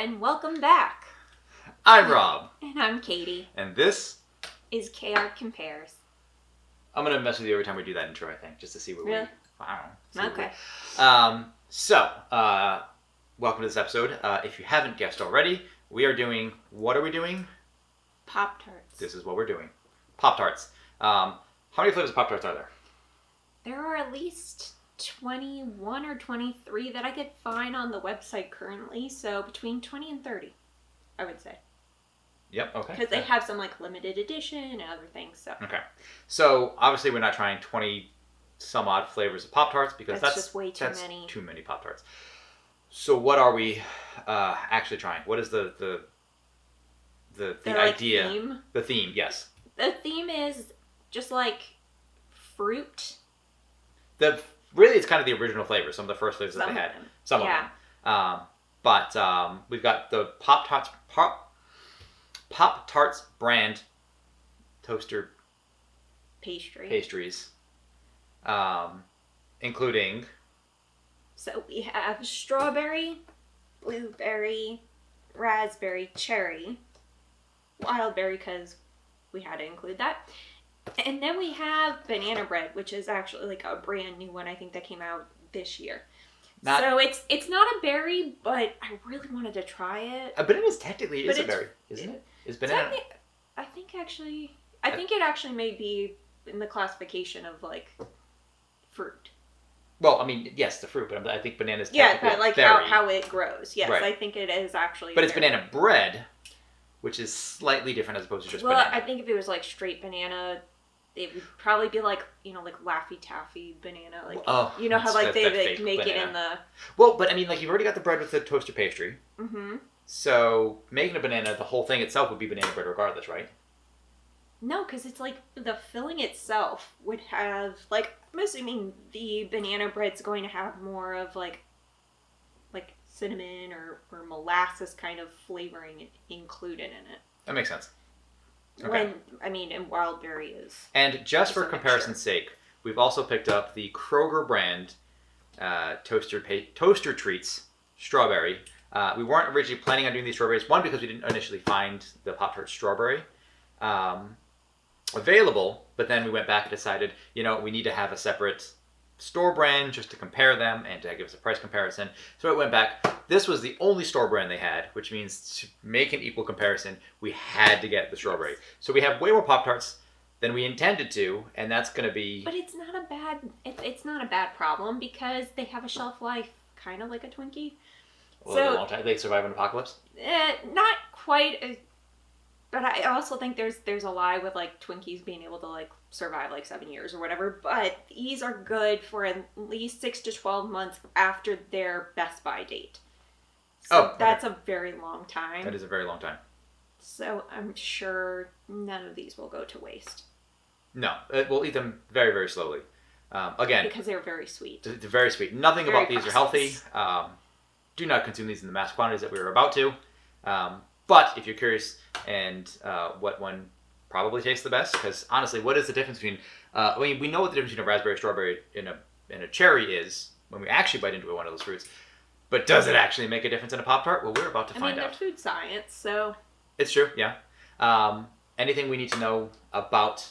and welcome back. I'm Rob. And I'm Katie. And this is KR Compares. I'm going to mess with you every time we do that intro, I think, just to see what really? Okay. Welcome to this episode. If you haven't guessed already, we are doing, what are we doing? Pop-Tarts. This is what we're doing. Pop-Tarts. How many flavors of Pop-Tarts are there? There are at least 21 or 23 that I could find on the website currently, so between 20 and 30, I would say. Yep, okay. Because they have some like limited edition and other things, so. Okay. So, obviously we're not trying 20 some odd flavors of Pop-Tarts because that's just way too many. Too many Pop-Tarts. So what are we actually trying? What is the idea? Theme? The theme, yes. The theme is just like fruit. Really, it's kind of the original flavor. Some of the first flavors that they had. Some of them. But we've got the Pop-Tarts brand toaster pastries, including. So we have strawberry, blueberry, raspberry, cherry, Wildberry because we had to include that. And then we have banana bread, which is actually like a brand new one I think that came out this year. So it's not a berry, but I really wanted to try it. A banana technically is a berry, isn't it? Is banana? I think it actually may be in the classification of like fruit. Well, I mean, yes, the fruit, but I think banana's but like how it grows. Yes, right. I think it is actually. But it's banana bread, which is slightly different as opposed to just banana. Well, I think if it was like straight banana, it would probably be like, like Laffy Taffy banana. Like, how like they like make banana. It in the. Well, but I mean, like you've already got the bread with the toaster pastry. Mm-hmm. So making a banana, the whole thing itself would be banana bread regardless, right? No, because it's like the filling itself would have like, I'm assuming the banana bread's going to have more of like cinnamon or molasses kind of flavoring included in it. That makes sense. Okay. And Wildberry is. And just for comparison's sake, we've also picked up the Kroger brand toaster treats strawberry. We weren't originally planning on doing these strawberries. One, because we didn't initially find the Pop-Tart strawberry available, but then we went back and decided, we need to have a separate store brand just to compare them and to give us a price comparison. So it went back. This was the only store brand they had, which means to make an equal comparison, we had to get the strawberry. So we have way more Pop-Tarts than we intended to, and that's going to be. But it's not a bad problem because they have a shelf life kind of like a Twinkie. A long time. They survive an apocalypse. Not quite. But I also think there's a lie with like Twinkies being able to like survive like 7 years or whatever. But these are good for at least 6 to 12 months after their Best Buy date. So that's a very long time. That is a very long time. So I'm sure none of these will go to waste. No, we'll eat them very, very slowly. Again, because they're very sweet. They're very sweet. Nothing very about these are healthy. Do not consume these in the mass quantities that we were about to. But if you're curious and what one probably tastes the best, because honestly, what is the difference between? We know what the difference between a raspberry, strawberry, and a cherry is when we actually bite into one of those fruits. But does it actually make a difference in a Pop-Tart? Well, we're about to find out. They're food science, so. It's true, yeah. Anything we need to know about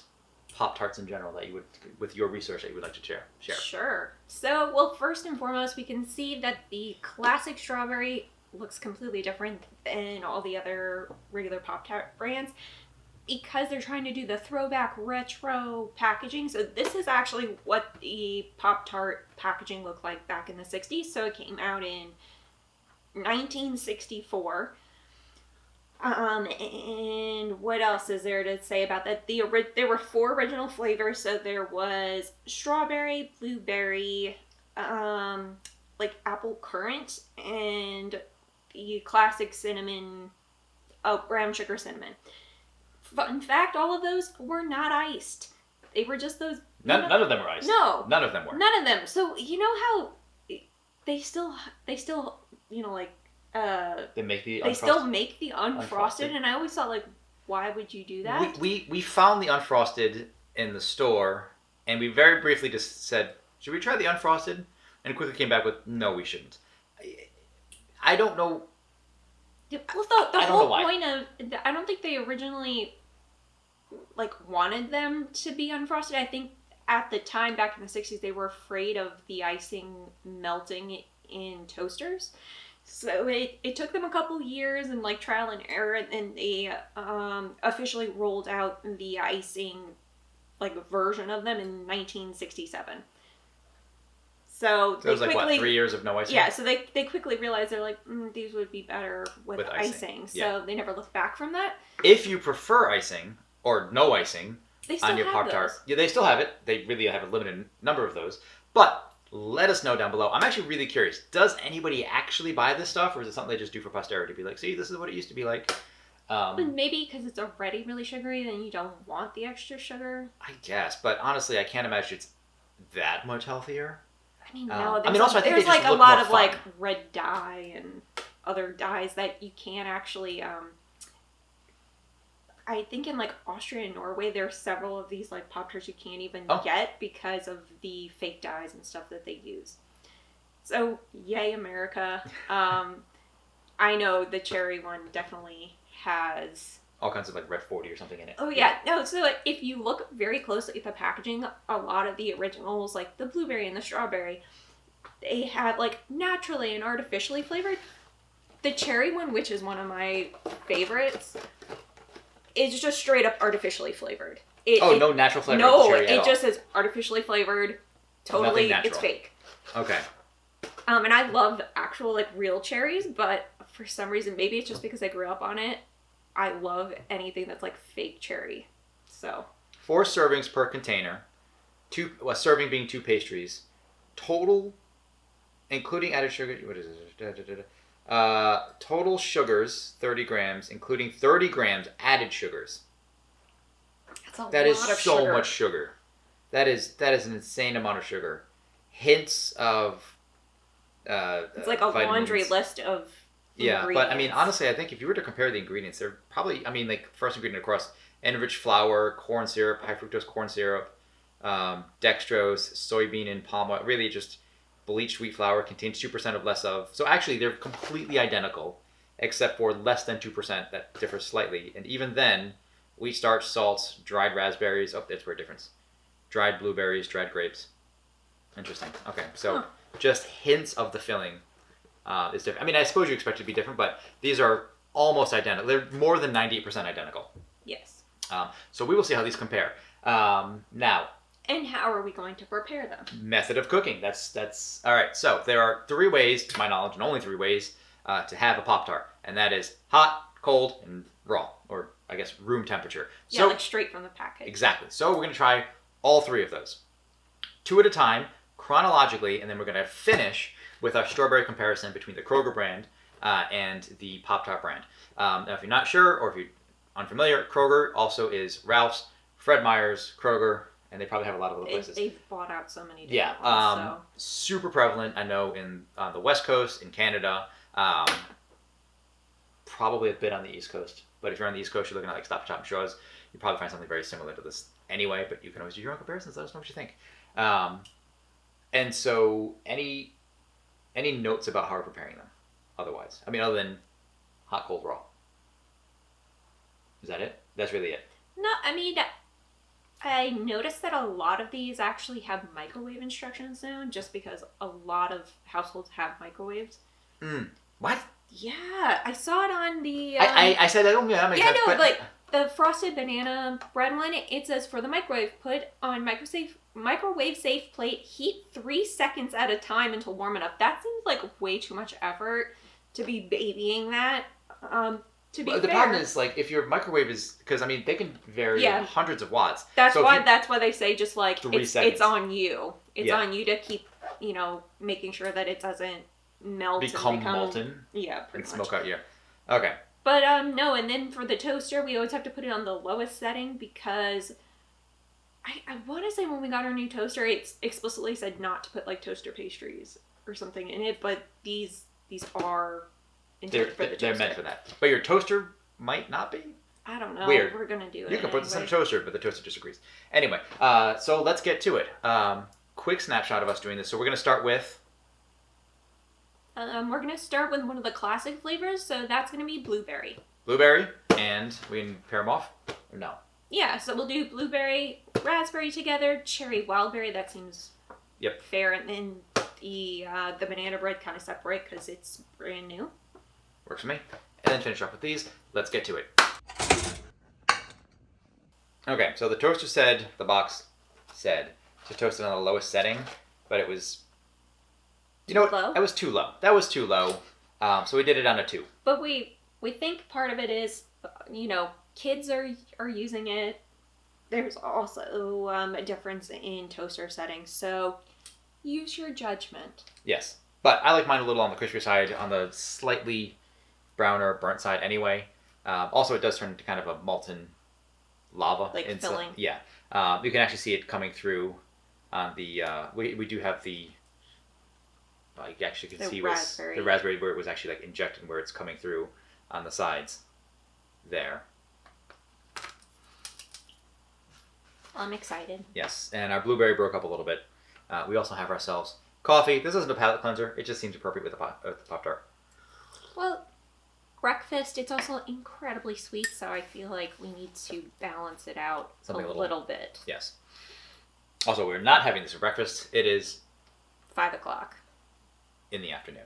Pop-Tarts in general that you would, with your research, that you would like to share? Sure. So, well, first and foremost, we can see that the classic strawberry looks completely different than all the other regular Pop-Tart brands because they're trying to do the throwback retro packaging. So this is actually what the Pop-Tart packaging looked like back in the 60s. So it came out in 1964. And what else is there to say about that? There were 4 original flavors. So there was strawberry, blueberry, like apple currant, and the classic cinnamon, brown sugar cinnamon. Fun fact, all of those were not iced. They were just those. None of them were iced. No. None of them were. None of them. So, you know how they still, like, they make the unfrosted. They still make the unfrosted, and I always thought, like, why would you do that? We found the unfrosted in the store, and we very briefly just said, should we try the unfrosted? And quickly came back with, no, we shouldn't. I don't know. Well, the I don't know whole why. point of I don't think they originally like wanted them to be unfrosted. I think at the time back in the 60s they were afraid of the icing melting in toasters. So it took them a couple years and like trial and error, and then they officially rolled out the icing like version of them in 1967. So So it was like, what, 3 years of no icing? Yeah, so they quickly realized they're like, these would be better with icing. So yeah. they never looked back from that. If you prefer icing or no icing on your Pop-Tart, yeah, they still have it. They really have a limited number of those. But let us know down below. I'm actually really curious. Does anybody actually buy this stuff, or is it something they just do for posterity? Be like, see, this is what it used to be like. But maybe because it's already really sugary, then you don't want the extra sugar. I guess, but honestly, I can't imagine it's that much healthier. I mean, no. There's like a lot of like red dye and other dyes that you can't actually. I think in like Austria and Norway, there are several of these like Pop-Tarts you can't even get because of the fake dyes and stuff that they use. So yay, America! I know the cherry one definitely has all kinds of like Red 40 or something in it. Oh yeah, no. So if you look very closely at the packaging, a lot of the originals, like the blueberry and the strawberry, they have like naturally and artificially flavored. The cherry one, which is one of my favorites, is just straight up artificially flavored. No natural flavor. No, cherry at all. Just says artificially flavored. Totally, it's fake. Okay. And I love actual like real cherries, but for some reason, maybe it's just because I grew up on it, I love anything that's like fake cherry. So 4 servings per container, a serving being 2 pastries, total, including added sugar. What is it? Total sugars 30 grams, including 30 grams added sugars. That's a lot That is of so sugar. much sugar. That is an insane amount of sugar. Hints of. It's like a vitamins. laundry list of. Yeah, but I mean, honestly, I think if you were to compare the ingredients, they're probably, like, first ingredient across, enriched flour, corn syrup, high fructose corn syrup, dextrose, soybean and palm oil, really just bleached wheat flour, contains 2% of less of. So actually, they're completely identical, except for less than 2% that differs slightly. And even then, wheat starch, salts, dried raspberries, that's where a difference. Dried blueberries, dried grapes. Interesting. Okay, so just hints of the filling. Is different. I mean, I suppose you expect it to be different, but these are almost identical. They're more than 98% identical. Yes. So we will see how these compare. Now. And how are we going to prepare them? Method of cooking. That's all right. So there are 3 ways, to my knowledge, and only 3 ways to have a Pop-Tart, and that is hot, cold, and raw, or I guess room temperature. Yeah, like straight from the package. Exactly. So we're going to try all 3 of those, 2 at a time, chronologically, and then we're going to finish with our strawberry comparison between the Kroger brand and the Pop-Tart brand. Now, if you're not sure or if you're unfamiliar, Kroger also is Ralph's, Fred Meyer's, Kroger, and they probably have a lot of other places. They've bought out so many different ones. Super prevalent, I know, in the West Coast, in Canada, probably a bit on the East Coast. But if you're on the East Coast, you're looking at like Stop Shop and Shaw's, you probably find something very similar to this anyway, but you can always do your own comparisons. Let us know what you think. And so, any notes about how we're preparing them otherwise? I mean, other than hot, cold, raw. Is that it? That's really it. No, I mean, I noticed that a lot of these actually have microwave instructions now, just because a lot of households have microwaves. What? Yeah, I saw it on the... I said that, that makes sense. Yeah, no, like, the frosted banana bread one, it says for the microwave, put on microwave safe plate, heat 3 seconds at a time until warm enough. That seems like way too much effort to be babying that. To be fair, the problem is, like, if your microwave is, because I mean they can vary hundreds of watts. That's why they say just like 3 seconds. It's on you. It's on you to keep making sure that it doesn't melt become molten. Yeah, pretty much. And smoke out. Yeah. Okay. But no, and then for the toaster, we always have to put it on the lowest setting because I want to say when we got our new toaster, it explicitly said not to put like toaster pastries or something in it, but these are intended for the toaster. They're meant for that. But your toaster might not be? I don't know. Weird. We're going to do it. You can put this in a toaster, but the toaster disagrees. Anyway, so let's get to it. Quick snapshot of us doing this. So we're going to start with... We're going to start with one of the classic flavors, so that's going to be blueberry. Blueberry, and we can pair them off? Or no? Yeah, so we'll do blueberry, raspberry together, cherry, wildberry, that seems fair, and then the banana bread kind of separate because it's brand new. Works for me. And then finish off with these. Let's get to it. Okay, so the toaster said, the box said, to toast it on the lowest setting, but it was, low? That was too low. That was too low. So we did it on a 2. But we think part of it is, kids are using it. There's also a difference in toaster settings, so use your judgment. Yes, but I like mine a little on the crispy side, on the slightly browner, burnt side anyway. Also, it does turn into kind of a molten lava. Like filling. Yeah. You can actually see it coming through on the... we do have the... you actually can see the raspberry where it was actually like injected, where it's coming through on the sides there. I'm excited. Yes, and our blueberry broke up a little bit. We also have ourselves coffee. This isn't a palate cleanser. It just seems appropriate with the Pop-Tart. Well, breakfast, it's also incredibly sweet, so I feel like we need to balance it out a little bit. Yes. Also, we're not having this for breakfast. It is 5 o'clock. In the afternoon.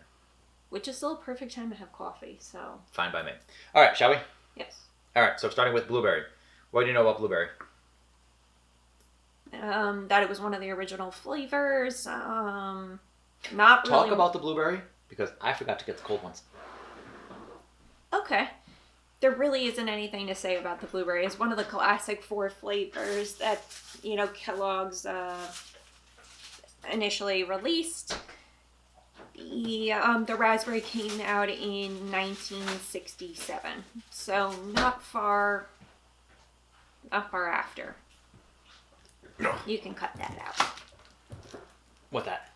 Which is still a perfect time to have coffee, so... Fine by me. All right, shall we? Yes. All right, so starting with blueberry. What do you know about blueberry? That it was one of the original flavors. Not really... Talk about the blueberry, because I forgot to get the cold ones. Okay. There really isn't anything to say about the blueberry. It's one of the classic 4 flavors that, Kellogg's initially released. The raspberry came out in 1967, so not far after. You can cut that out. What that?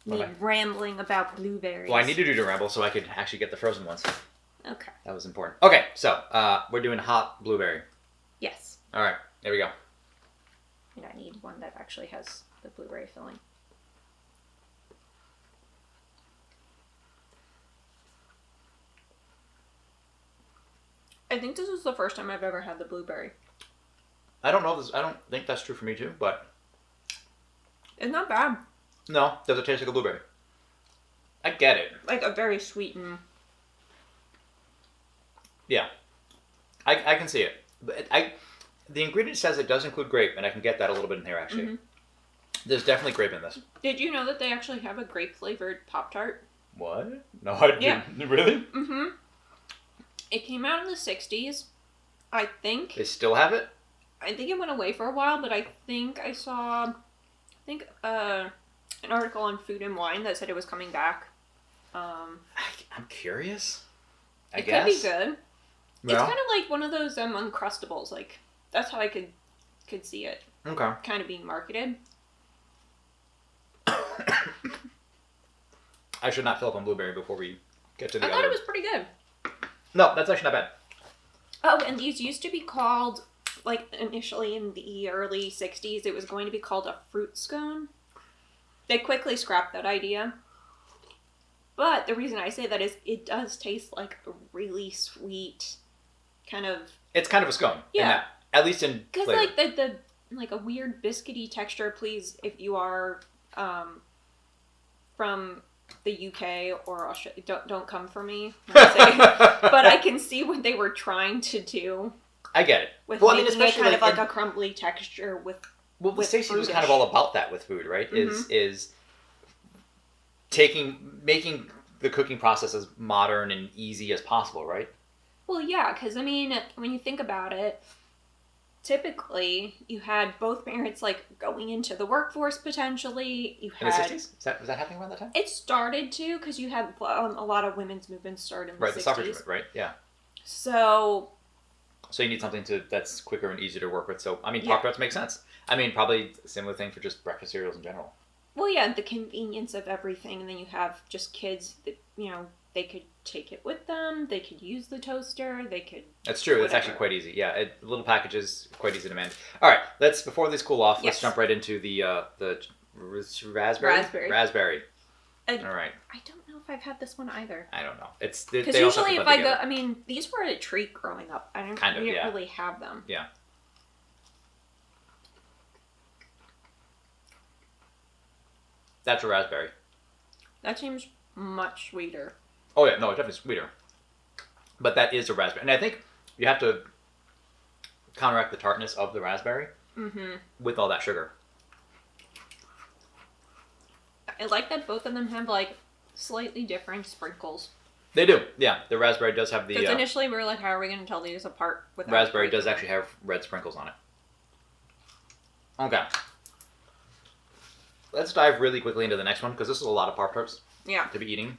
Me rambling about blueberries. Well, I needed you to ramble so I could actually get the frozen ones. Okay. That was important. Okay, so we're doing hot blueberry. Yes. All right, there we go. And I need one that actually has the blueberry filling. I think this is the first time I've ever had the blueberry. I don't know this. I don't think that's true for me too, but it's not bad. No, does it taste like a blueberry? I get it. Like a very sweetened. Yeah, I can see it. But the ingredient says it does include grape, and I can get that a little bit in here actually. Mm-hmm. There's definitely grape in this. Did you know that they actually have a grape flavored Pop-Tart? What? No, I didn't. Really? Mm-hmm. It came out in the 60s, I think. They still have it? I think it went away for a while, but I think I saw, an article on Food and Wine that said it was coming back. I'm curious. I guess. It could be good. Yeah. It's kind of like one of those Uncrustables. Like, that's how I could see it. Okay. Kind of being marketed. I should not fill up on blueberry before we get to the other. I thought it was pretty good. No, that's actually not bad. Oh, and these used to be called, like, initially in the early 60s, it was going to be called a fruit scone. They quickly scrapped that idea. But the reason I say that is it does taste like a really sweet kind of... It's kind of a scone. Yeah. At least in flavor. Because, like, like a weird biscuity texture, please, if you are from the UK or Australia, don't come for me. But I can see what they were trying to do. I get it. With making it kind of like a crumbly texture with the Stacey was kind of all about that with food, right? Mm-hmm. Is making the cooking process as modern and easy as possible, right? Well, yeah, because I mean, when you think about it, typically you had both parents like going into the workforce potentially. You had in the 60s? Was that happening around that time? It started to, because you had a lot of women's movements start in the 60s. Right, the suffrage movement, right? Yeah. So you need something that's quicker and easier to work with. So I mean, Pop-Tarts make sense. I mean, probably a similar thing for just breakfast cereals in general. Well, yeah, the convenience of everything, and then you have just kids that, they could take it with them, they could use the toaster, they could... That's true, it's actually quite easy. Yeah, little packages, quite easy to manage. All right, before these cool off, let's jump right into the raspberry. All right. I don't know if I've had this one either. I don't know. It's because usually if I go, I mean, these were a treat growing up. We didn't really have them. Yeah. That's a raspberry. That seems much sweeter. Oh yeah, no, it's definitely sweeter. But that is a raspberry, and I think you have to counteract the tartness of the raspberry with all that sugar. I like that both of them have like slightly different sprinkles. They do, yeah. The raspberry does have the. Because initially we were like, how are we going to tell these apart? Without raspberry does actually have red sprinkles on it. Okay. Let's dive really quickly into the next one because this is a lot of Pop-Tarts to be eating.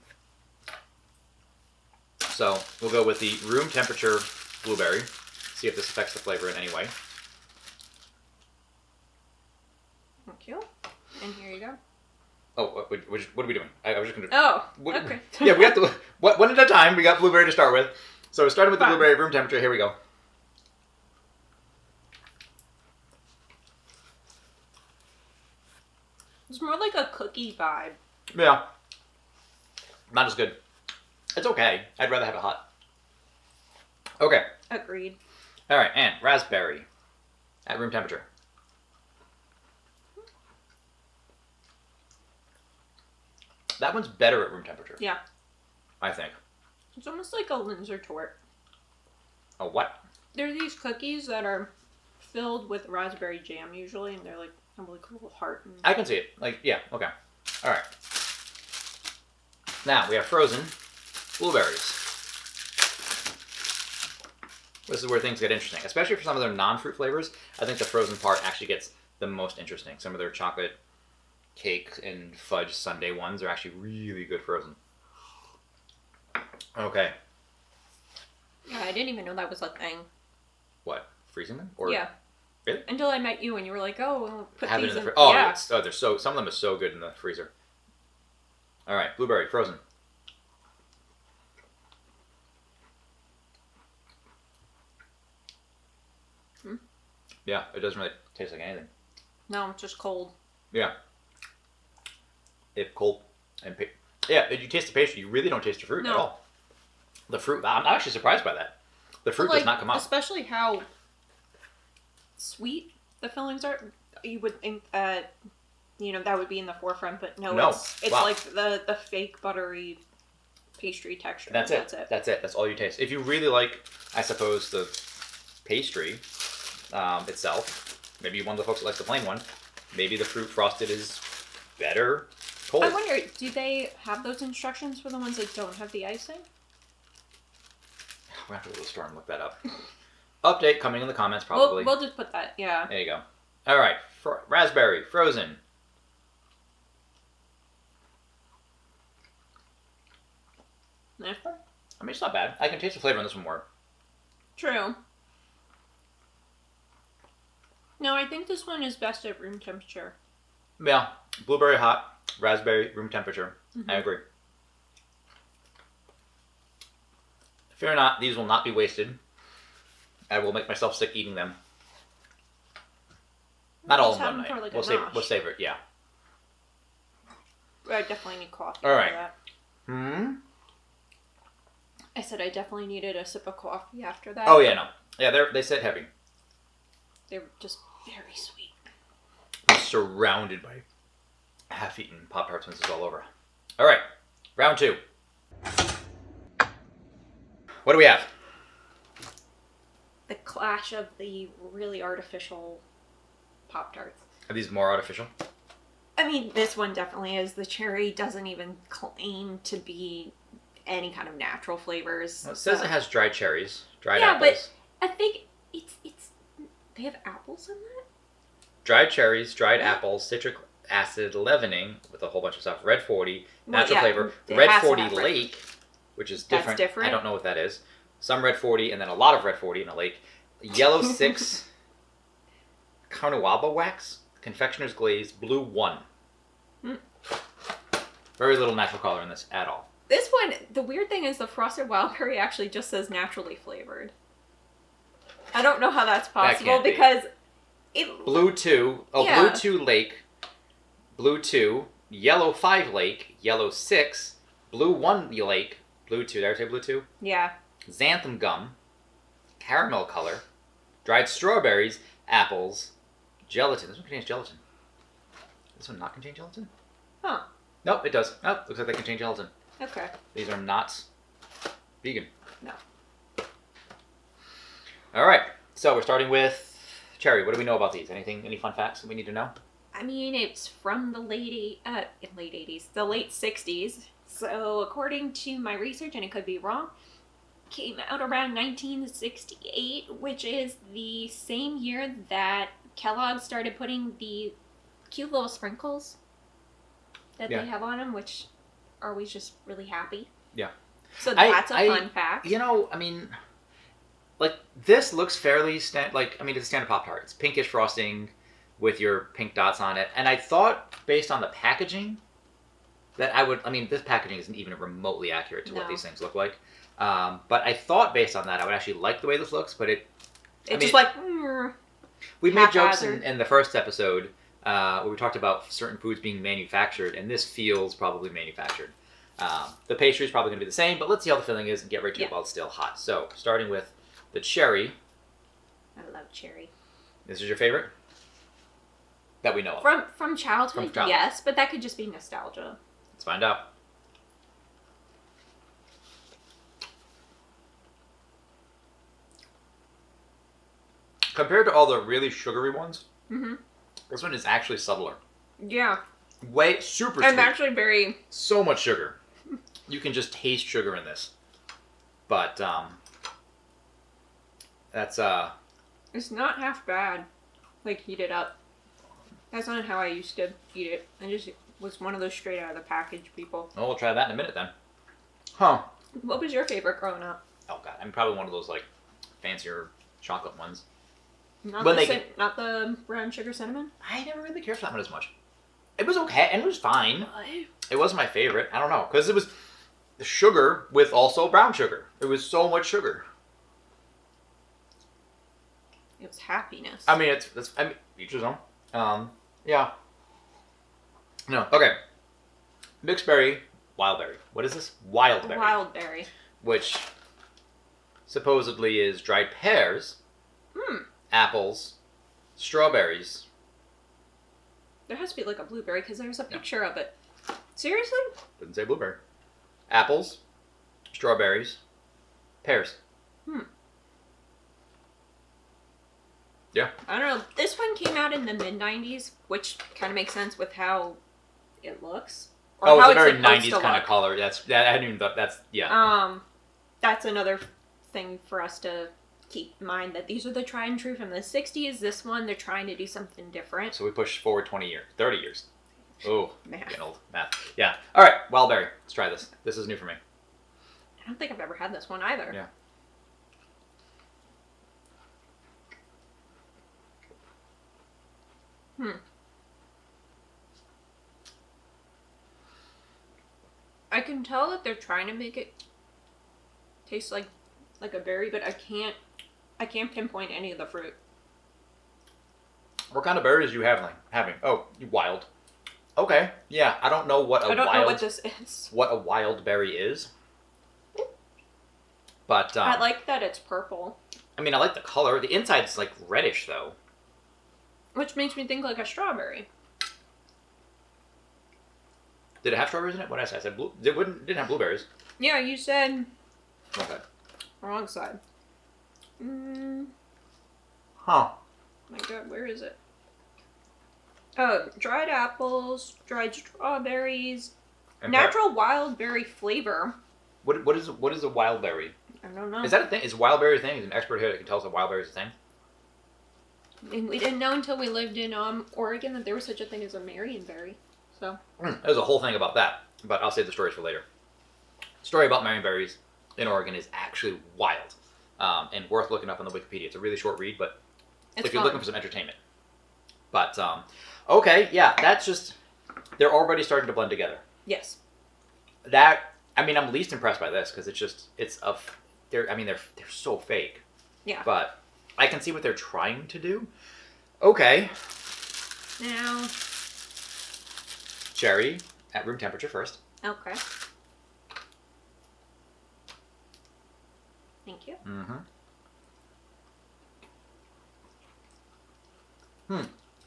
So we'll go with the room temperature blueberry. See if this affects the flavor in any way. Thank you. And here you go. Oh, what are we doing? I was just going to... Oh, okay. Yeah, we have to... One at a time. We got blueberry to start with. So we're starting with the blueberry room temperature. Here we go. It's more like a cookie vibe. Yeah. Not as good. It's okay. I'd rather have it hot. Okay. Agreed. All right, and raspberry at room temperature. That one's better at room temperature. Yeah. I think. It's almost like a Linzer tort. A what? There are these cookies that are filled with raspberry jam usually, and they're like have like a little heart. I can see it. Like, yeah, okay. All right. Now we have frozen blueberries. This is where things get interesting, especially for some of their non-fruit flavors. I think the frozen part actually gets the most interesting. Some of their chocolate cake and fudge sundae ones are actually really good frozen. Okay. Yeah, I didn't even know that was a thing. What? Freezing them? Or yeah. Really? Until I met you and you were like, "Oh, we'll put have these it in the in." oh, yeah. they're so. Some of them are so good in the freezer. All right, blueberry frozen. Yeah, it doesn't really taste like anything. No, it's just cold. Yeah. If cold and you taste the pastry, you really don't taste the fruit at all. The fruit, I'm actually surprised by that. The fruit does not come out. Especially how sweet the fillings are. You would think that, that would be in the forefront, but no. It's like the fake buttery pastry texture. That's it. That's all you taste. If you really like, I suppose, the pastry itself, maybe you're one of the folks that likes the plain one, maybe the fruit frosted is better cold. I wonder, do they have those instructions for the ones that don't have the icing? We're going to have to go to the store and look that up. Update coming in the comments, probably. We'll just put that, yeah. There you go. All right. Raspberry, frozen. Yeah. I mean, it's not bad. I can taste the flavor on this one more. True. No, I think this one is best at room temperature. Yeah. Blueberry hot, raspberry room temperature. Mm-hmm. I agree. Fear not, these will not be wasted. I will make myself sick eating them. Not all in one night. Like we'll save it, yeah. I definitely need coffee. All right. That. I said I definitely needed a sip of coffee after that. Oh, yeah, no. Yeah, they said heavy. They were just very sweet. I'm surrounded by half-eaten Pop-Tarts when this is all over. All right. Round 2. What do we have? The clash of the really artificial Pop-Tarts. Are these more artificial? I mean, this one definitely is. The cherry doesn't even claim to be any kind of natural flavors. Well, it says it has dried cherries, dried apples. Yeah, but I think it's they have apples in that? Dried cherries, dried apples, citric acid leavening with a whole bunch of stuff. Red 40, natural flavor. Red 40 lake, which is different. That's different. I don't know what that is. Some red 40 and then a lot of red 40 in a lake. Yellow 6, Carnauba wax, confectioner's glaze, blue 1. Very little natural color in this at all. This one, the weird thing is the frosted wildberry actually just says naturally flavored. I don't know how that's possible because it... Blue 2. Oh, yeah. Blue 2 lake. Blue 2. yellow 5 lake, yellow 6, blue 1 lake, blue 2, did I say blue 2? Yeah. Xanthan gum, caramel color, dried strawberries, apples, gelatin. This one contains gelatin. This one not contain gelatin? Huh. Nope, it does. Oh, looks like they contain gelatin. Okay. These are not vegan. No. All right, so we're starting with cherry. What do we know about these? Any fun facts that we need to know? I mean, it's from the late 80s, the late 60s. So according to my research, and it could be wrong, came out around 1968, which is the same year that Kellogg started putting the cute little sprinkles that they have on them, which are always just really happy. Yeah. So that's a fun fact. You know, I mean, like, this looks fairly it's a standard Pop-Tart. It's pinkish frosting with your pink dots on it. And I thought, based on the packaging, that this packaging isn't even remotely accurate to what these things look like. But I thought, based on that, I would actually like the way this looks, but we made jokes in the first episode where we talked about certain foods being manufactured, and this feels probably manufactured. The pastry is probably going to be the same, but let's see how the filling is and get right to it while it's still hot. So, starting with the cherry. I love cherry. This is your favorite? That we know of. From childhood, yes, but that could just be nostalgia. Let's find out. Compared to all the really sugary ones, this one is actually subtler. Yeah. Super sweet. I'm actually very... So much sugar. You can just taste sugar in this. But, that's, It's not half bad. Like, heat it up. That's not how I used to eat it. I just was one of those straight out of the package people. Well, we'll try that in a minute then. Huh. What was your favorite growing up? Oh, God. I'm probably one of those, like, fancier chocolate ones. Not the brown sugar cinnamon? I never really cared for that one as much. It was okay, and it was fine. It wasn't my favorite. I don't know. Because it was sugar with also brown sugar. It was so much sugar. It was happiness. I mean, each his own. Yeah. No, okay. Mixed berry, wildberry. What is this? Wildberry. Wildberry. Which supposedly is dried pears, apples, strawberries. There has to be like a blueberry because there's a picture of it. Seriously? Didn't say blueberry. Apples, strawberries, pears. Yeah. I don't know. This one came out in the mid-90s, which kind of makes sense with how it looks. Or how it's a very 90s kind of color. That's another thing for us to keep in mind, that these are the tried and true from the 60s. This one, they're trying to do something different. So we push forward 30 years. Oh, math. Getting old. Math. Yeah. All right, Wildberry. Let's try this. This is new for me. I don't think I've ever had this one either. Yeah. I can tell that they're trying to make it taste like a berry, but I can't pinpoint any of the fruit. What kind of berries are you having? Oh, you wild. Okay. Yeah, I don't know what know what this is. What a wild berry is. But I like that it's purple. I mean, I like the color. The inside's like reddish though. Which makes me think like a strawberry. Did it have strawberries in it? What did I say? I said blue. It didn't have blueberries. Yeah, you said. Okay. Wrong side. Huh. My God, where is it? Oh, dried apples, dried strawberries, and natural wild berry flavor. What is a wild berry? I don't know. Is that a thing? Is wild berry a thing? Is an expert here that can tell us if wild berry is a thing? And we didn't know until we lived in Oregon that there was such a thing as a marionberry. So there's a whole thing about that, but I'll save the stories for later. The story about marionberries in Oregon is actually wild, and worth looking up on the Wikipedia. It's a really short read, but if you're looking for some entertainment. But okay, yeah, that's just they're already starting to blend together. Yes. I'm least impressed by this because they're so fake. Yeah. But I can see what they're trying to do. Okay. Now, cherry at room temperature first. Okay. Thank you. Mm-hmm.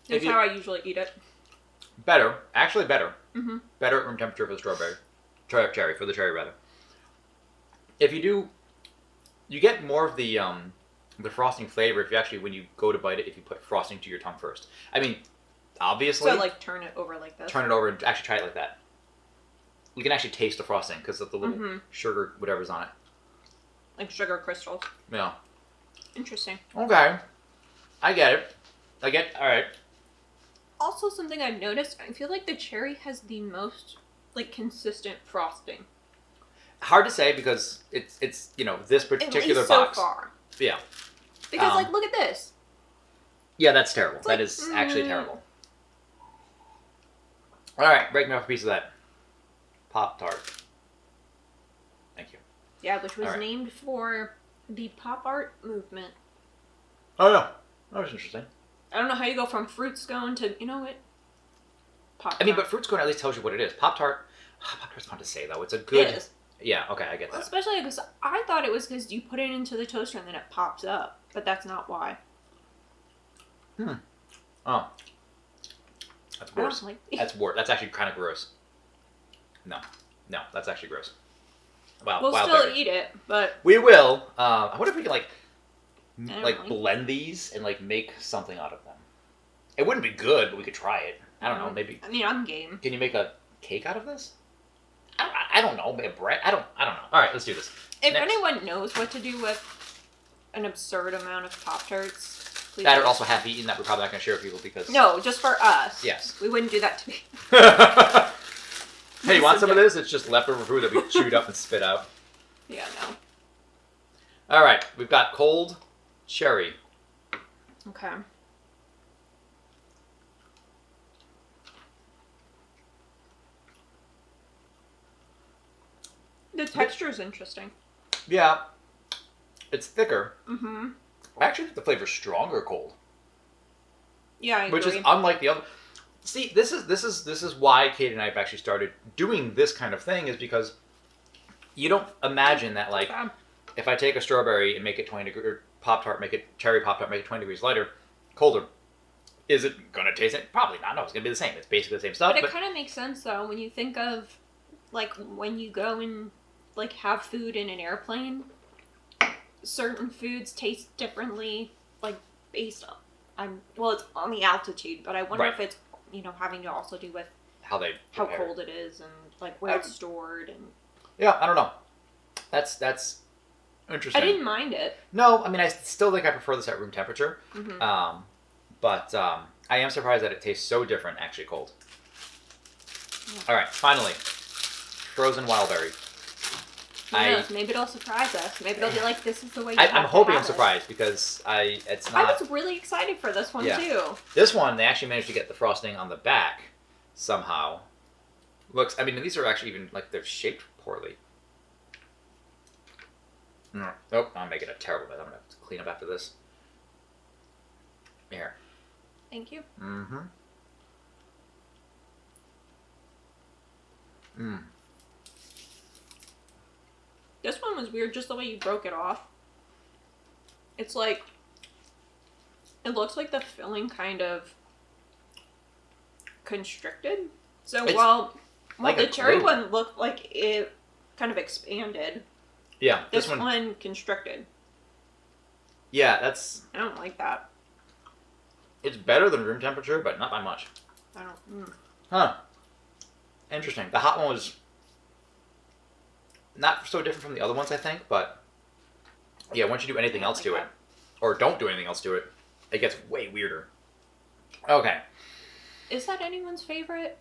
That's how I usually eat it. Better. Actually better. Mm-hmm. Better at room temperature for the strawberry. Cherry, for the cherry rather. If you do, you get more of the frosting flavor if you actually, when you go to bite it, if you put frosting to your tongue first. I mean, obviously. So like turn it over like this? Turn it over and actually try it like that. You can actually taste the frosting because of the little sugar, whatever's on it. Like sugar crystals. Yeah. Interesting. Okay. I get it. Alright. Also, something I've noticed, I feel like the cherry has the most, like, consistent frosting. Hard to say because it's this particular At least box. so far. Yeah. Because, like, look at this. Yeah, that's terrible. It's that like, is actually terrible. Alright, break me off a piece of that. Pop-Tart. Thank you. Yeah, which was named for the pop art movement. Oh, yeah. That was interesting. I don't know how you go from fruit scone to, you know what? Pop-Tart. I mean, but fruit scone at least tells you what it is. Pop-Tart. Pop-Tart's fun to say, though. It's a good... It is. Yeah, okay, I get that. Especially because I thought it was because you put it into the toaster and then it pops up. But that's not why. Oh. That's worse. That's worse. That's actually kind of gross. No, that's actually gross. Wow. We'll still eat it, but... We will. I wonder if we can, really. blend these and, make something out of them. It wouldn't be good, but we could try it. I don't know, maybe... I mean, I'm game. Can you make a cake out of this? I don't know. Bread? I don't know. All right, let's do this. If anyone knows what to do with an absurd amount of Pop-Tarts, please... That are also half-eaten that we're probably not going to share with people because... No, just for us. Yes. We wouldn't do that to me. Hey, you want some of this? It's just leftover food that we chewed up and spit out. Yeah, no. All right, we've got cold cherry. Okay. The texture is interesting. Yeah, it's thicker. Mm-hmm. I actually think the flavor's stronger cold. Yeah, I agree. Which is unlike the other. See, this is why Kate and I have actually started doing this kind of thing, is because you don't imagine that if I take a strawberry and make it 20 degrees, or Pop-Tart, cherry Pop-Tart, make it 20 degrees colder, is it gonna taste it? Probably not. No, it's gonna be the same. It's basically the same stuff. But it kind of makes sense though when you think of when you go and have food in an airplane. Certain foods taste differently, based on it's on the altitude, but I wonder if it's having to also do with how cold it is and where it's stored and. Yeah, I don't know. That's interesting. I didn't mind it. No, I mean I still think I prefer this at room temperature. Mm-hmm. But I am surprised that it tastes so different actually cold. Yeah. All right, finally, frozen Wildberry. Who knows? Maybe it'll surprise us. Maybe it'll be like, this is the way. I'm hoping I'm surprised because it's not. I was really excited for this one too. This one they actually managed to get the frosting on the back somehow. Looks. I mean, these are actually even they're shaped poorly. Oh, I'm making a terrible mess. I'm gonna have to clean up after this. Here. Thank you. Mm-hmm. This one was weird, just the way you broke it off. It's it looks like the filling kind of constricted. So while the cherry one looked like it kind of expanded. Yeah, this one constricted. Yeah, that's... I don't like that. It's better than room temperature, but not by much. I don't... Huh. Interesting. The hot one was not so different from the other ones, I think, but yeah, once you do anything else to it, or don't do anything else to it, it gets way weirder. Okay. Is that anyone's favorite?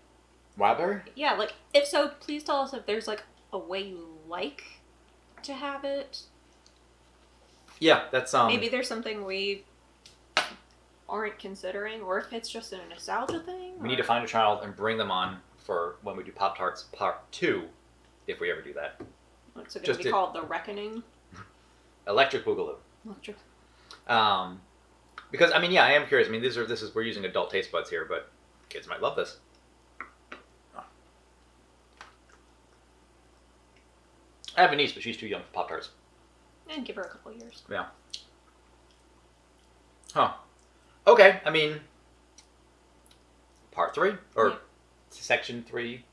Wildberry? Yeah, if so, please tell us if there's a way you like to have it. Yeah, that's maybe there's something we aren't considering, or if it's just a nostalgia thing. We need to find a child and bring them on for when we do Pop-Tarts Part 2, if we ever do that. What's it going to be called? The Reckoning? Electric Boogaloo. Electric. Because, I am curious. We're using adult taste buds here, but kids might love this. I have a niece, but she's too young for Pop-Tarts. And give her a couple years. Yeah. Huh. Okay, I mean, part 3 or section 3,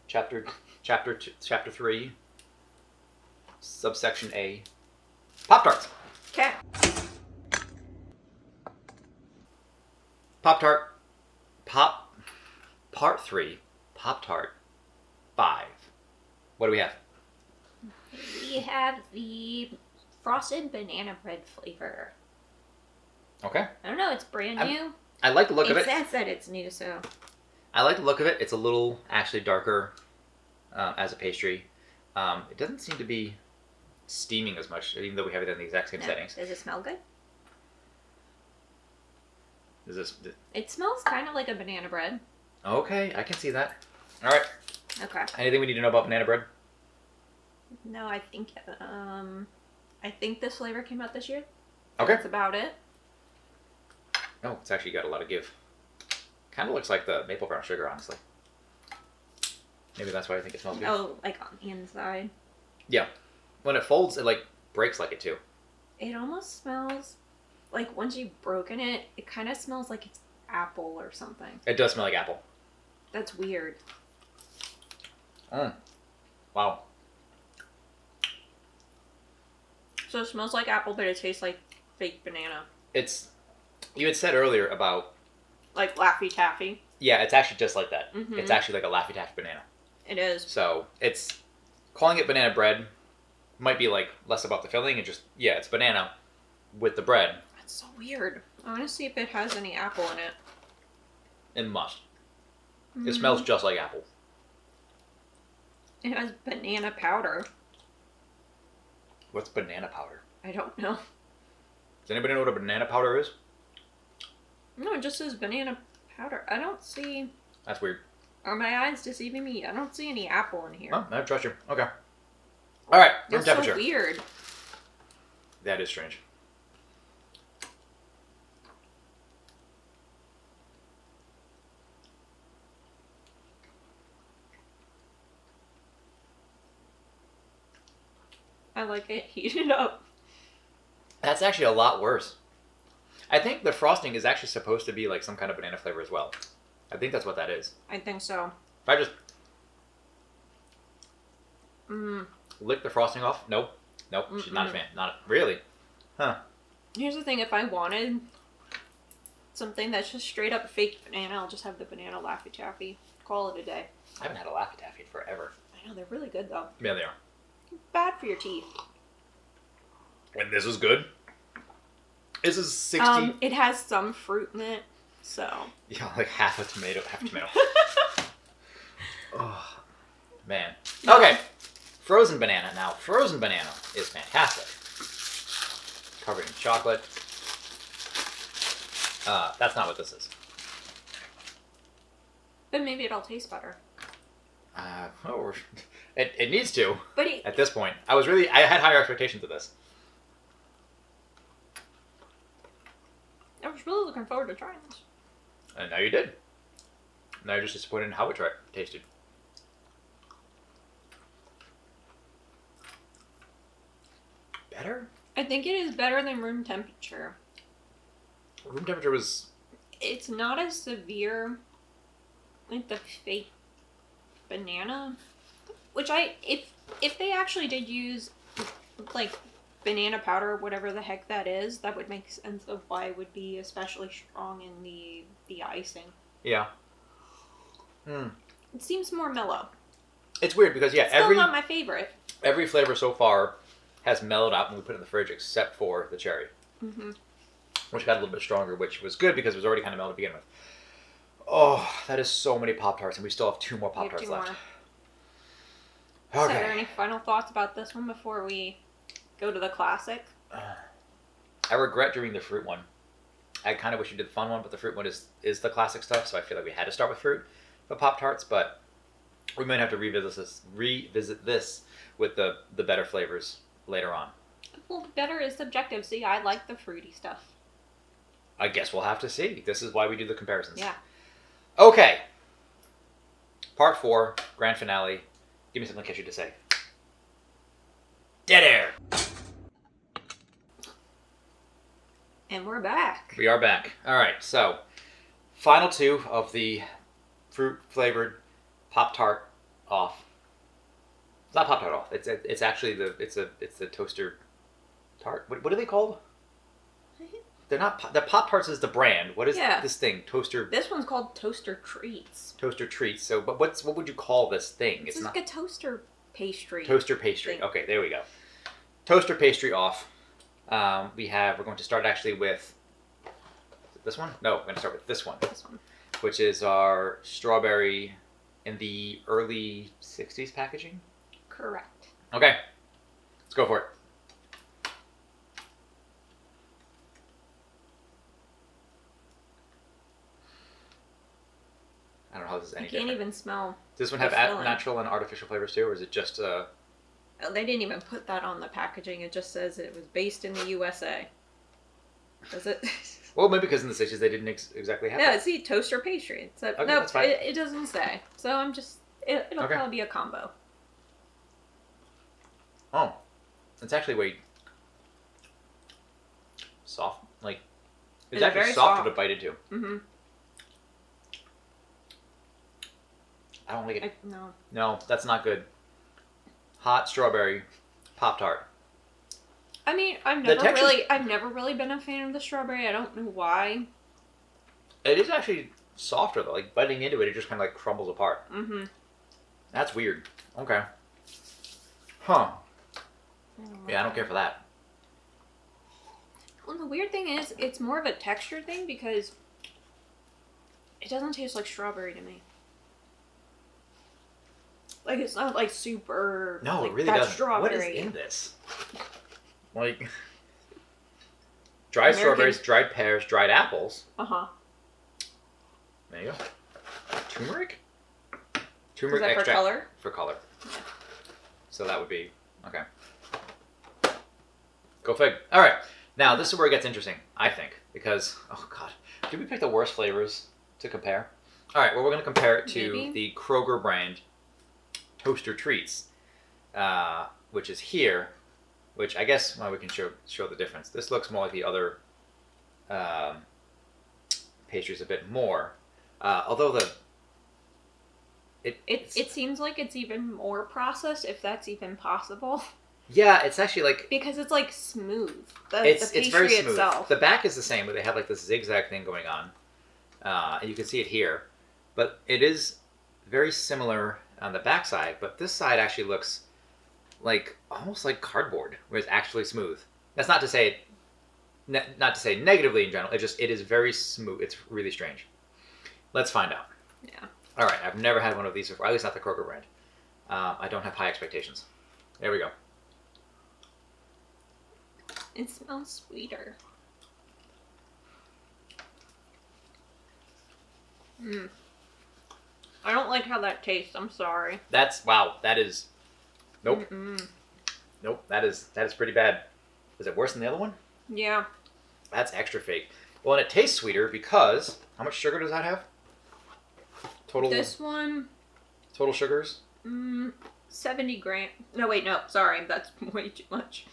chapter 3, subsection A, Pop-Tarts. Okay. Pop-Tart, part 3, Pop-Tart 5. What do we have? We have the frosted banana bread flavor. Okay. I don't know, it's brand new. I like the look of it. It says that it's new, so. I like the look of it. It's a little actually darker as a pastry. It doesn't seem to be steaming as much, even though we have it in the exact same settings. Does it smell good? Is this? It smells kind of like a banana bread. Okay, I can see that. All right. Okay. Anything we need to know about banana bread? No, I think this flavor came out this year. Okay. That's about it. Oh, it's actually got a lot of give. Kind of looks like the maple brown sugar, honestly. Maybe that's why I think it smells good. Oh, like on the inside. Yeah. When it folds, it like breaks like it too. It almost smells like once you've broken it, it kind of smells like it's apple or something. It does smell like apple. That's weird. Wow. So it smells like apple, but it tastes like fake banana. You had said earlier about... Like Laffy Taffy. Yeah, it's actually just like that. Mm-hmm. It's actually like a Laffy Taffy banana. It is. So it's... Calling it banana bread might be like less about the filling and just... Yeah, it's banana with the bread. That's so weird. I want to see if it has any apple in it. It must. It smells just like apple. It has banana powder. What's banana powder? I don't know. Does anybody know what a banana powder is? No, it just says banana powder. I don't see... That's weird. Are my eyes deceiving me? I don't see any apple in here. Oh, I trust you. Okay. All right. Room That's temperature. so weird. That is strange. I like it heated up. That's actually a lot worse. I think the frosting is actually supposed to be like some kind of banana flavor as well. I think that's what that is. I think so. If I just lick the frosting off, nope. She's not a fan. Not really. Huh. Here's the thing, if I wanted something that's just straight up fake banana, I'll just have the banana Laffy Taffy. Call it a day. I haven't had a Laffy Taffy in forever. I know, they're really good though. Yeah, they are. Bad for your teeth. And this is good. This is 60. It has some fruit in it, so. Yeah, like half a tomato. Oh, man. Okay. Frozen banana. Now, frozen banana is fantastic. Covered in chocolate. That's not what this is. But maybe it'll taste better. It needs to. But at this point, I had higher expectations of this. I was really looking forward to trying this. And now you did. Now you're just disappointed in how it tasted. Better? I think it is better than room temperature. Room temperature was... It's not as severe like the fake banana. Which if they actually did use like banana powder, whatever the heck that is, that would make sense of why it would be especially strong in the icing. Yeah. It seems more mellow. It's weird because Still not my favorite. Every flavor so far has mellowed out when we put it in the fridge, except for the cherry, which got a little bit stronger, which was good because it was already kind of mellowed to begin with. Oh, that is so many Pop-Tarts, and we still have 2 more Pop-Tarts left. Okay. Okay. So, are there any final thoughts about this one before we go to the classic? I regret doing the fruit one. I kind of wish we did the fun one, but the fruit one is the classic stuff, so I feel like we had to start with fruit for Pop-Tarts, but we might have to revisit this with the better flavors later on. Well, better is subjective. See, I like the fruity stuff. I guess we'll have to see. This is why we do the comparisons. Yeah. Okay. Part 4, grand finale. Give me something catchy to say. Dead air. And we're back. We are back. All right, so final two of the fruit flavored Pop-Tart off. It's not Pop-Tart off. It's actually the toaster tart. What are they called? They're not. The Pop-Tarts is the brand. What is this thing? Toaster. This one's called Toaster Treats. Toaster Treats. So, but what would you call this thing? It's like a toaster pastry. Toaster pastry. Thing. Okay, there we go. Toaster pastry off. We're going to start actually with this one. No, we're going to start with this one. This one, which is our strawberry in the early '60s packaging. Correct. Okay, let's go for it. I don't know how this is any different. I can't even smell. Does this one have natural and artificial flavors too, or is it just They didn't even put that on the packaging. It just says it was based in the USA. Does it? Well, maybe because in the 60s they didn't exactly have Yeah, that. see, toaster pastry. So, Okay, no, that's fine. it doesn't say. So I'm just... It'll Okay. probably be a combo. Oh, it's actually way soft. Like, it's actually very softer soft. to bite into. Mm-hmm. I don't like it. No. No, that's not good. Hot strawberry Pop-Tart. I mean, I've never really been a fan of the strawberry. I don't know why. It is actually softer though. Like biting into it, it just kind of like crumbles apart. Mm-hmm. That's weird. Okay. Huh. Yeah, I don't care for that. Well, the weird thing is, it's more of a texture thing because it doesn't taste like strawberry to me. Like, it's not like super. No, like, it really that doesn't. strawberry. What is in this? Like dried American... strawberries, dried pears, dried apples. Uh-huh. There you go. Turmeric? Is that extract. for color? For color. Yeah. So that would be okay. Go fig. All right. Now this is where it gets interesting, I think, because oh god, did we pick the worst flavors to compare? All right. Well, we're going to compare it to Maybe. the Kroger brand Toaster Treats, which is here. Which I guess we can show the difference. This looks more like the other pastries a bit more, although it seems like it's even more processed, if that's even possible. Yeah, it's actually like because it's like smooth. The it's very pastry smooth. itself. The back is the same, but they have like this zigzag thing going on, and you can see it here. But it is very similar on the back side, but this side actually looks like almost like cardboard, where it's actually smooth. That's not to say negatively in general. It is very smooth. It's really strange. Let's find out. Yeah. All right. I've never had one of these before. At least not the Kroger brand. I don't have high expectations. There we go. It smells sweeter. I don't like how that tastes. I'm sorry. Wow. That is. Nope. Mm-mm. Nope. That is pretty bad. Is it worse than the other one? Yeah. That's extra fake. Well, and it tastes sweeter because how much sugar does that have? Total. This one. Total sugars. 70 grams. No, wait, no. Sorry, that's way too much.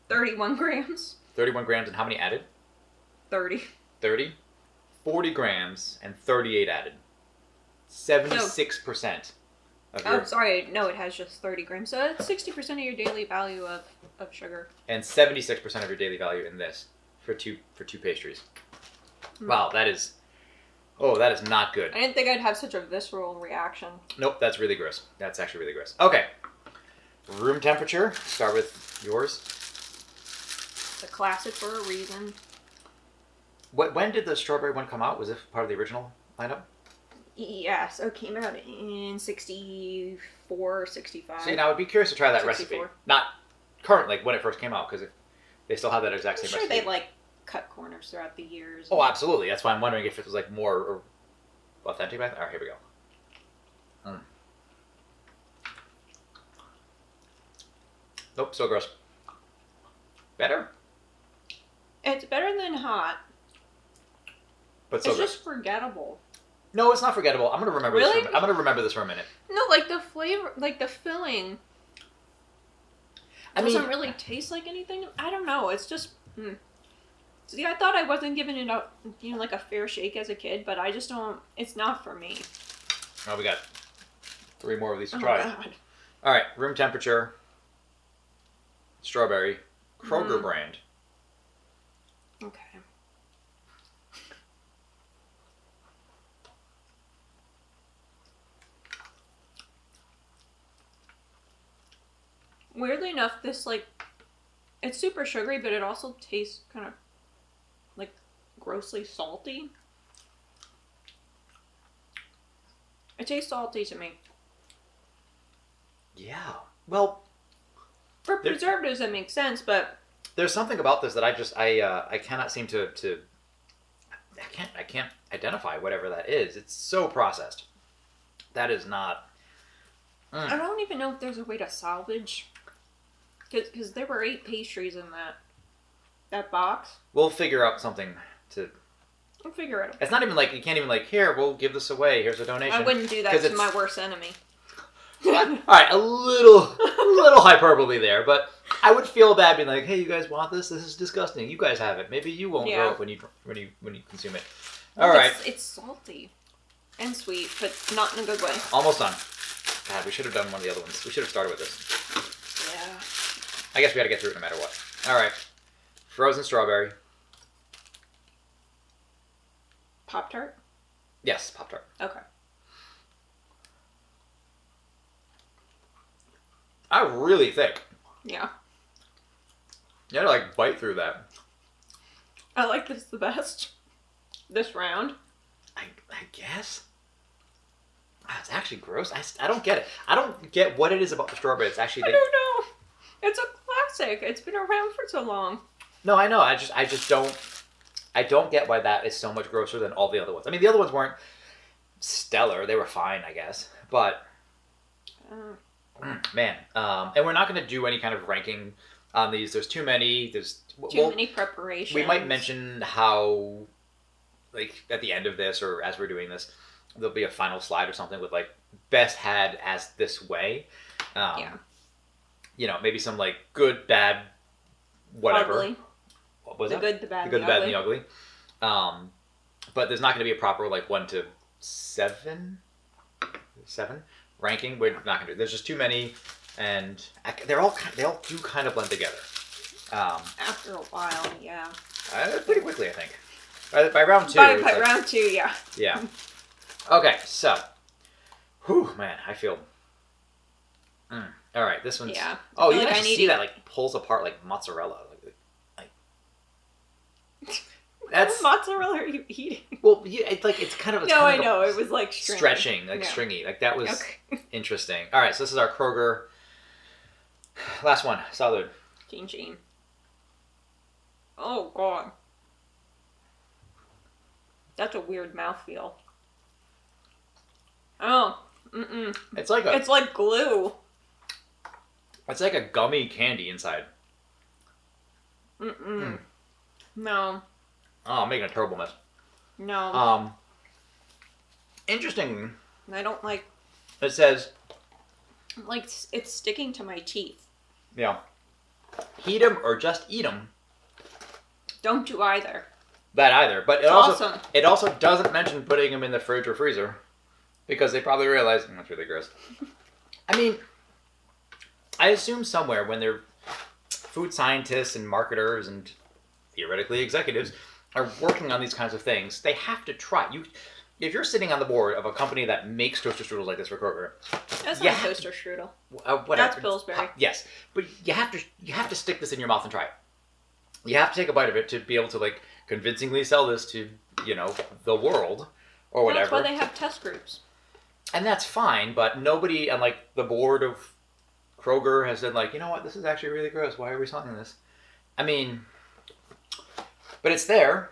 31 grams. 31 grams, and how many added? 30. 30. 40 grams and 38 added. 76% of your... Oh, sorry. No, it has just 30 grams. So it's 60% of your daily value of sugar. And 76% of your daily value in this for two pastries. Wow, that is... Oh, that is not good. I didn't think I'd have such a visceral reaction. Nope, that's really gross. That's actually really gross. Okay. Room temperature. Start with yours. It's a classic for a reason. When did the strawberry one come out? Was it part of the original lineup? Yeah, so it came out in 64, 65. See, now I'd be curious to try that 64. recipe. Not current, like when it first came out, because they still have that exact I'm same sure recipe. they like cut corners throughout the years. Oh, absolutely. That's why I'm wondering if it was like more authentic back then. All right, here we go. Nope, so gross. Better? It's better than hot. But so It's gross. just forgettable. No, it's not forgettable. I'm gonna remember this. I'm gonna remember this for a minute. No, like the flavor, like the filling. Doesn't really taste like anything. I don't know. It's just. See, I thought I wasn't giving it a like a fair shake as a kid, but I just don't. It's not for me. Oh, we got 3 more of these to try. God. All right, room temperature. Strawberry, Kroger brand. Okay. Weirdly enough, this it's super sugary, but it also tastes kind of grossly salty. It tastes salty to me. Yeah. Well, for preservatives, it makes sense, but there's something about this that I cannot seem to I can't identify whatever that is. It's so processed. That is not. I don't even know if there's a way to salvage. Because there were 8 pastries in that box. We'll figure out something to. We'll figure it out. It's not even you can't even here, we'll give this away. Here's a donation. I wouldn't do that to my worst enemy. All right, a little hyperbole there, but I would feel bad being like, hey, you guys want this? This is disgusting. You guys have it. Maybe you won't grow up when you consume it. All right. It's salty and sweet, but not in a good way. Almost done. God, we should have done one of the other ones. We should have started with this. Yeah. I guess we got to get through it no matter what. All right. Frozen strawberry. Pop-Tart? Yes, Pop-Tart. Okay. Really thick. Yeah. You had to bite through that. I like this the best. This round. I guess. It's actually gross. I don't get it. I don't get what it is about the strawberry. It's actually. I don't know. It's a classic. It's been around for so long. No, I know. I just don't. I don't get why that is so much grosser than all the other ones. I mean, the other ones weren't stellar. They were fine, I guess. But man, and we're not going to do any kind of ranking on these. There's too many. There's too many preparations. We might mention how, at the end of this or as we're doing this, there'll be a final slide or something with best had as this way. Yeah. Maybe some good, bad, whatever. Ugly. What was the that? Good, the bad, the good, the the bad, ugly. and the ugly. But there's not going to be a proper 1 to 7 ranking. We're not going to do. There's just too many, and they all do kind of blend together. After a while, yeah. Pretty quickly, I think. By round 2. By round 2, yeah. Yeah. Okay, so, whew, man, I feel. All right, this one's. Yeah. Oh, you can actually see that pulls apart like mozzarella. That's what mozzarella are you eating? Well, it's kind of. I know it was stringy. Stretching, stringy. That was interesting. All right, so this is our Kroger. Last one, salud. Chin. Oh god, that's a weird mouthfeel. Oh, It's like glue. It's like a gummy candy inside. No. Oh, I'm making a terrible mess. No. Interesting. I don't like. It says. It's sticking to my teeth. Yeah. Heat them or just eat them. Don't do either. That either, but Awesome. It also doesn't mention putting them in the fridge or freezer, because they probably realize that's really gross. I mean, I assume somewhere when they're food scientists and marketers and theoretically executives are working on these kinds of things, they have to try. If you're sitting on the board of a company that makes toaster strudels like this for Kroger, that's not a toaster strudel. Whatever. That's Pillsbury. Yes, but you have to stick this in your mouth and try it. You have to take a bite of it to be able to convincingly sell this to the world or whatever. That's why they have test groups. And that's fine, but nobody on the board of Kroger has said you know what, this is actually really gross. Why are we selling this? I mean, but it's there.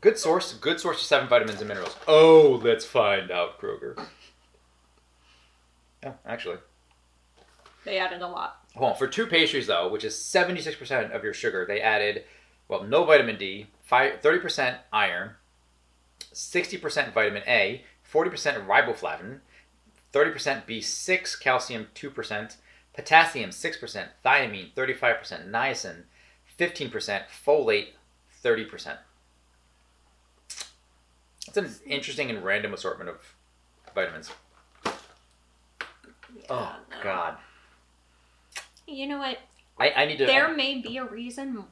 Good source of 7 vitamins and minerals. Oh, let's find out, Kroger. Oh, actually. They added a lot. Well, for 2 pastries though, which is 76% of your sugar, they added, no vitamin D, 30% iron, 60% vitamin A, 40% riboflavin, 30% B6, calcium 2%, potassium 6%, thiamine 35%, niacin 15%, folate 30%. It's an interesting and random assortment of vitamins. Yeah, Oh, no. God. You know what? I need to... There may be a reason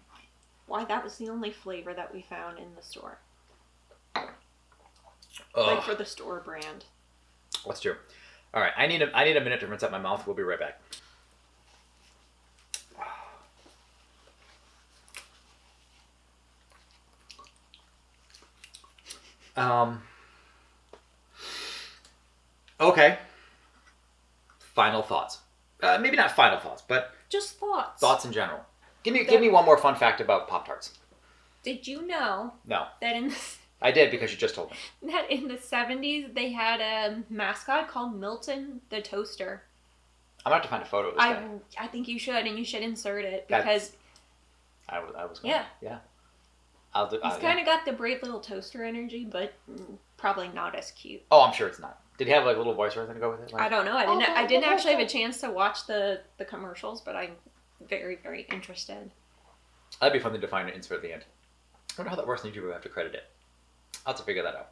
why that was the only flavor that we found in the store. Like for the store brand. That's true. All right, I need a minute to rinse out my mouth. We'll be right back. Okay. Final thoughts. Maybe not final thoughts, but just thoughts. Thoughts in general. Give me one more fun fact about Pop-Tarts. Did you know? No. That I did because you just told me. That in the 70s they had a mascot called Milton the Toaster. I'm going to have to find a photo of this guy. I think you should, and you should insert it because... I was going to. Yeah. He's kind of got the brave little toaster energy, but probably not as cute. Oh, I'm sure it's not. Did he have like a little voice or anything to go with it? Like, I don't know. I didn't actually have a chance to watch the commercials, but I'm very, very interested. That'd be fun to find and insert at the end. I wonder how that works on YouTube. We have to credit it. I'll have to figure that out.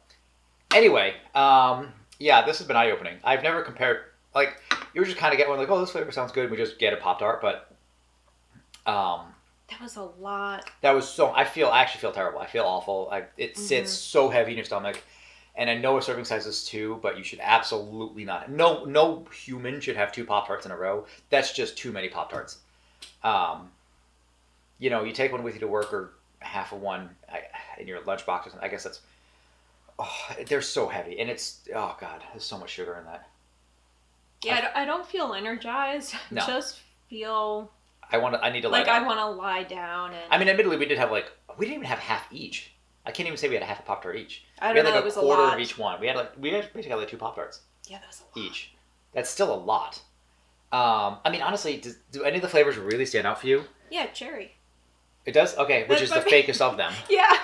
Anyway, yeah, this has been eye-opening. I've never compared, like, you just kind of get one like, oh, this flavor sounds good. We just get a Pop-Tart, but that was a lot. That was so. I actually feel terrible. I feel awful. It sits so heavy in your stomach, and I know a serving size is 2, but you should absolutely not. No human should have 2 Pop-Tarts in a row. That's just too many Pop-Tarts. You take one with you to work or half of one in your lunchbox or something. I guess that's. Oh, they're so heavy, and it's oh god, there's so much sugar in that. Yeah, I don't feel energized. No. Just feel. I need to lie down. I want to lie down. And... I mean, admittedly, we didn't even have half each. I can't even say we had a half a Pop-Tart each. I don't know, it was a lot. We had a quarter of each one. We basically had 2 Pop-Tarts. Yeah, that was a lot. Each. That's still a lot. I mean, honestly, do any of the flavors really stand out for you? Yeah, cherry. It does? Okay, which is the fakest of them. Yeah.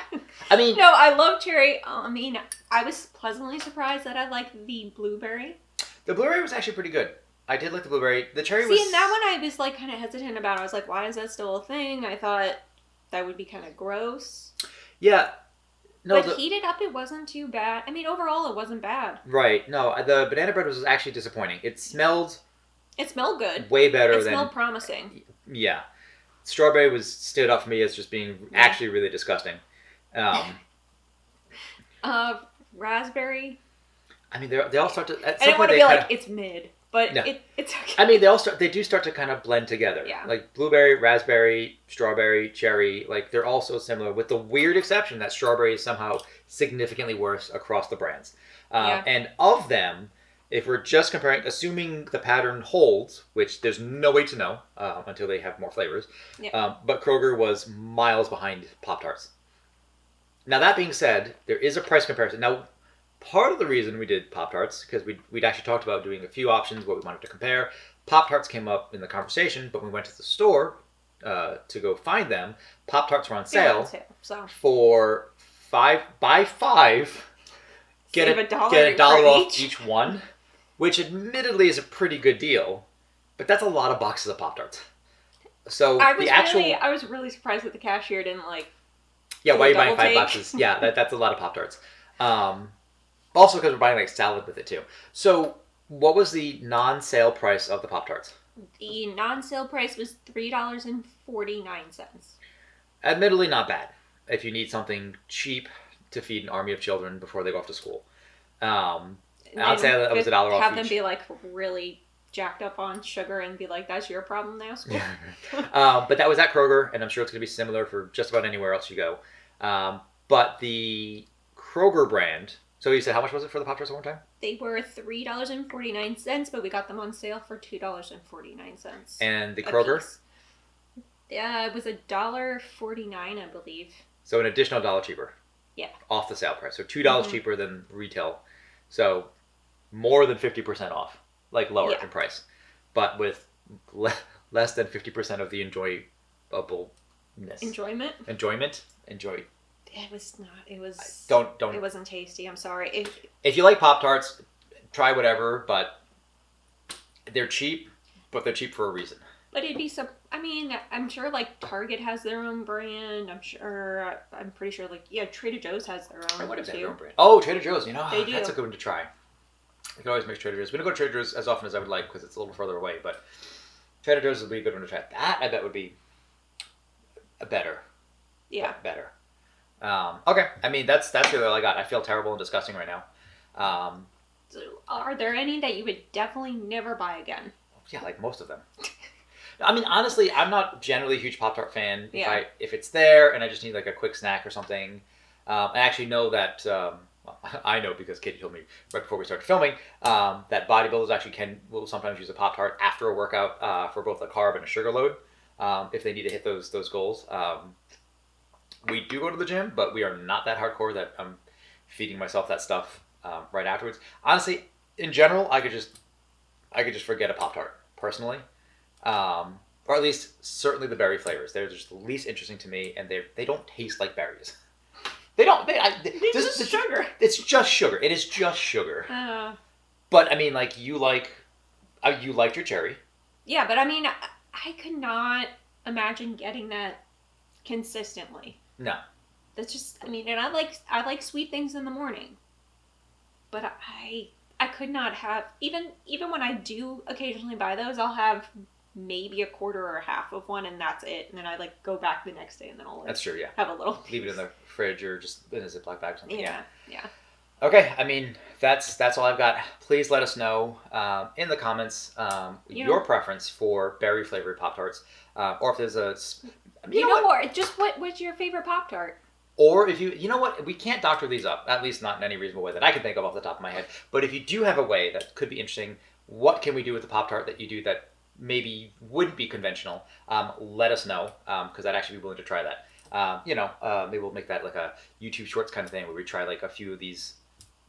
I mean... No, I love cherry. I mean, I was pleasantly surprised that I liked the blueberry. The blueberry was actually pretty good. I did like the blueberry. The cherry was... See, and that one I was, kind of hesitant about. I was like, why is that still a thing? I thought that would be kind of gross. Yeah. No, but heated up, it wasn't too bad. I mean, overall, it wasn't bad. Right. No, the banana bread was actually disappointing. It smelled... It smelled good. Way better than... It smelled promising. Yeah. Strawberry stood up for me as just being actually really disgusting. Raspberry. I mean, they all start to... I didn't want to be it's mid, but no. It's okay. I mean, they do start to kind of blend together. Yeah. Like blueberry, raspberry, strawberry, cherry, they're all so similar, with the weird exception that strawberry is somehow significantly worse across the brands. And of them, if we're just comparing, assuming the pattern holds, which there's no way to know until they have more flavors, but Kroger was miles behind Pop-Tarts. Now, that being said, there is a price comparison. Now, part of the reason we did Pop-Tarts, because we'd actually talked about doing a few options, what we wanted to compare. Pop-Tarts came up in the conversation, but when we went to the store to go find them, Pop-Tarts were on sale, for buy 5, get a $1 off each one, which admittedly is a pretty good deal, but that's a lot of boxes of Pop-Tarts. So I was really surprised that the cashier didn't Yeah, why are you buying 5 boxes? Yeah, that's a lot of Pop-Tarts. Also because we're buying salad with it too. So what was the non-sale price of the Pop-Tarts? The non-sale price was $3.49. Admittedly not bad if you need something cheap to feed an army of children before they go off to school. I'd say that was $1 off have each. them be really jacked up on sugar and be like, that's your problem now, school? But that was at Kroger, and I'm sure it's going to be similar for just about anywhere else you go. But the Kroger brand... So you said how much was it for the Pop-Tarts one more time? They were $3.49, but we got them on sale for $2.49. And the Kroger? Yeah, it was $1.49, I believe. So an additional $1 cheaper. Yeah. Off the sale price. So $2 cheaper than retail. So more than 50% off. Lower in price. But with less than 50% of the enjoyableness. Enjoyment? Enjoy. It was not. It was. Don't. It wasn't tasty. I'm sorry. If you like Pop-Tarts, try whatever. But they're cheap. But they're cheap for a reason. But it'd be so. I mean, I'm sure like Target has their own brand. I'm pretty sure like Trader Joe's has their own. What if they have too. their own brand? Oh, Trader Joe's. They do. That's a good one to try. You can always make Trader Joe's. We don't go to Trader Joe's as often as I would like because it's a little further away. But Trader Joe's would be a good one to try. That I bet would be better. Yeah. Better. Okay. I mean, that's really all I got. I feel terrible and disgusting right now. So are there any that you would definitely never buy again? Yeah, like most of them. I mean, honestly, I'm not generally a huge Pop-Tart fan. Yeah. If it's there and I just need like a quick snack or something, I actually know that, well, I know because Katie told me right before we started filming, that bodybuilders actually will sometimes use a Pop-Tart after a workout for both a carb and a sugar load if they need to hit those goals. We do go to the gym, but we are not that hardcore that I'm feeding myself that stuff right afterwards. Honestly, in general, I could just forget a Pop-Tart personally. Or at least certainly the berry flavors. They're just the least interesting to me, and they don't taste like berries. They don't. This is sugar. It's just sugar. It is just sugar. But I mean, like you liked your cherry. Yeah, but I mean, I could not imagine getting that consistently. No. That's just. I mean, and I like sweet things in the morning, but I could not have even when I do occasionally buy those, I'll have maybe a quarter or a half of one, and that's it. And then I like go back the next day, and then I'll That's true. Yeah. have a little. Leave it in the fridge or just in a Ziploc bag or something. Yeah. Okay. I mean, that's all I've got. Please let us know in the comments your preference for berry flavored Pop-Tarts, or if there's a. You know what? Just what's your favorite Pop-Tart? Or if you know what, we can't doctor these up, at least not in any reasonable way that I can think of off the top of my head. But if you do have a way that could be interesting, what can we do with the Pop-Tart that you do that maybe wouldn't be conventional? Let us know, because I'd actually be willing to try that. Maybe we'll make that like a YouTube Shorts kind of thing where we try like a few of these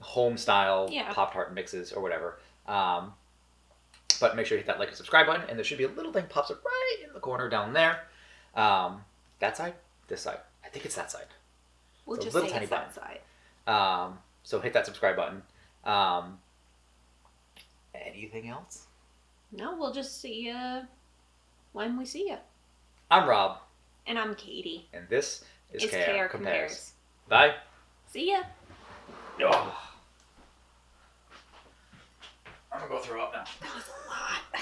home-style Pop-Tart mixes or whatever. But make sure you hit that like and subscribe button, and there should be a little thing pops up right in the corner down there. That side? This side? I think it's that side. We'll it's just a little say tiny it's button. that side. So hit that subscribe button. Anything else? No, we'll just see you when we see you. I'm Rob. And I'm Katie. And this is KR Compares. Bye. Bye. See ya. Oh. I'm going to go throw up now. That was a lot.